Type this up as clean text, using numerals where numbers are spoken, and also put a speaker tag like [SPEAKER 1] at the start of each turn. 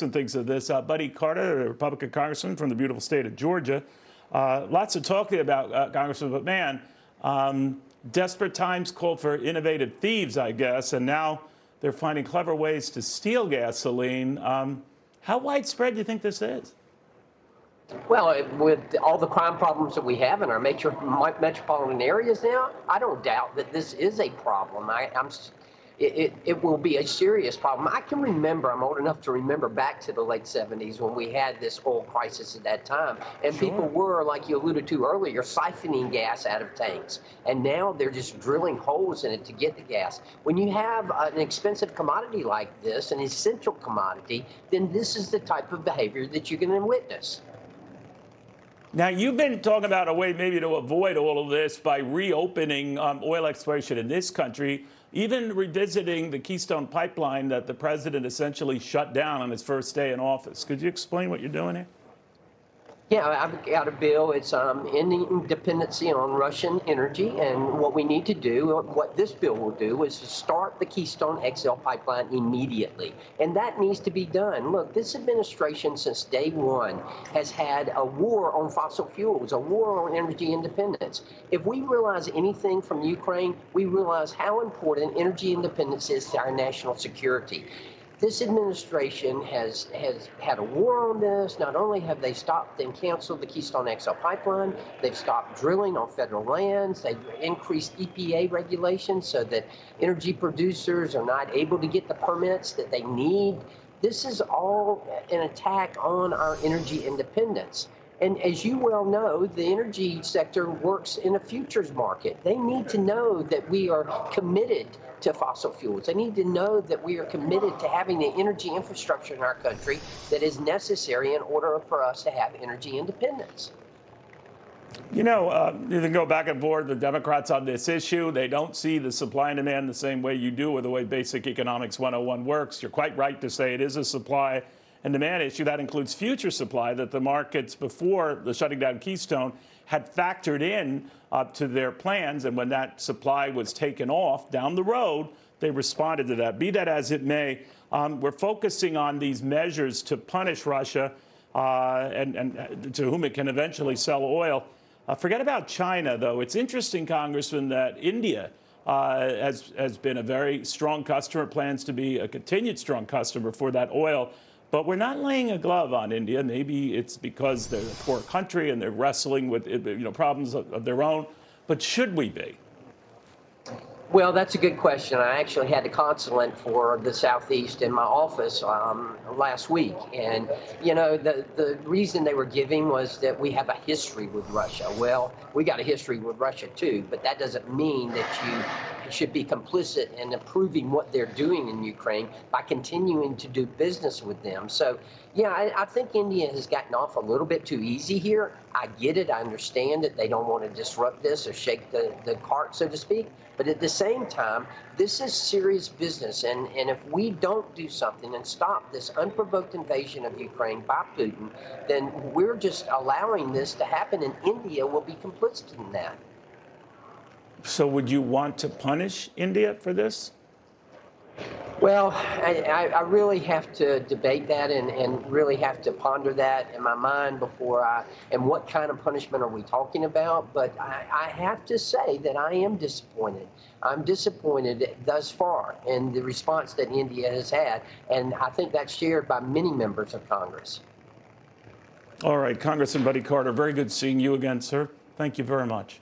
[SPEAKER 1] And thinks of this. Buddy Carter, a Republican congressman from the beautiful state of Georgia. Lots of talking about Congressman, but man, desperate times call for innovative thieves, I guess, and now they're finding clever ways to steal gasoline. How widespread do you think this is?
[SPEAKER 2] Well, with all the crime problems that we have in our metropolitan areas now, I don't doubt that this is a problem. It will be a serious problem. I can remember, I'm old enough to remember back to the late 70s when we had this oil crisis at that time. And
[SPEAKER 1] Sure.
[SPEAKER 2] People were, like you alluded to earlier, siphoning gas out of tanks. And now they're just drilling holes in it to get the gas. When you have an expensive commodity like this, an essential commodity, then this is the type of behavior that you're going to witness.
[SPEAKER 1] Now, you've been talking about a way maybe to avoid all of this by reopening oil exploration in this country, even revisiting the Keystone Pipeline that the president essentially shut down on his first day in office. Could you explain what you're doing here?
[SPEAKER 2] Yeah, I've got a bill. It's ending dependency on Russian energy, and what we need to do, what this bill will do, is to start the Keystone XL pipeline immediately, and that needs to be done. Look, this administration since day one has had a war on fossil fuels, a war on energy independence. If we realize anything from Ukraine, we realize how important energy independence is to our national security. This administration has had a war on this. Not only have they stopped and canceled the Keystone XL pipeline, they've stopped drilling on federal lands. They've increased EPA regulations so that energy producers are not able to get the permits that they need. This is all an attack on our energy independence. And as you well know, the energy sector works in a futures market. They need to know that we are committed to fossil fuels. They need to know that we are committed to having the energy infrastructure in our country that is necessary in order for us to have energy independence.
[SPEAKER 1] You know, you can go back and forth with Democrats on this issue. They don't see the supply and demand the same way you do, or the way basic economics 101 works. You're quite right to say it is a supply and demand issue. That includes future supply that the markets before the shutting down Keystone had factored in to their plans. And when that supply was taken off down the road, they responded to that. Be that as it may, we're focusing on these measures to punish Russia and to whom it can eventually sell oil. Forget about China, though. It's interesting, Congressman, that India has been a very strong customer, plans to be a continued strong customer for that oil. But we're not laying a glove on India. Maybe it's because they're a poor country and they're wrestling with problems of their own. But should we be?
[SPEAKER 2] Well, that's a good question. I actually had a consulate for the Southeast in my office last week. And, you know, the reason they were giving was that we have a history with Russia. Well, we got a history with Russia, too. But that doesn't mean that you should be complicit in approving what they're doing in Ukraine by continuing to do business with them. So, yeah, I think India has gotten off a little bit too easy here. I get it. I understand that they don't want to disrupt this or shake the cart, so to speak. But at the same time, this is serious business. And if we don't do something and stop this unprovoked invasion of Ukraine by Putin, then we're just allowing this to happen, and India will be complicit in that.
[SPEAKER 1] So would you want to punish India for this?
[SPEAKER 2] Well, I really have to debate that and really have to ponder that in my mind and what kind of punishment are we talking about? But I have to say that I am disappointed. I'm disappointed thus far in the response that India has had, and I think that's shared by many members of Congress.
[SPEAKER 1] All right, Congressman Buddy Carter, very good seeing you again, sir. Thank you very much.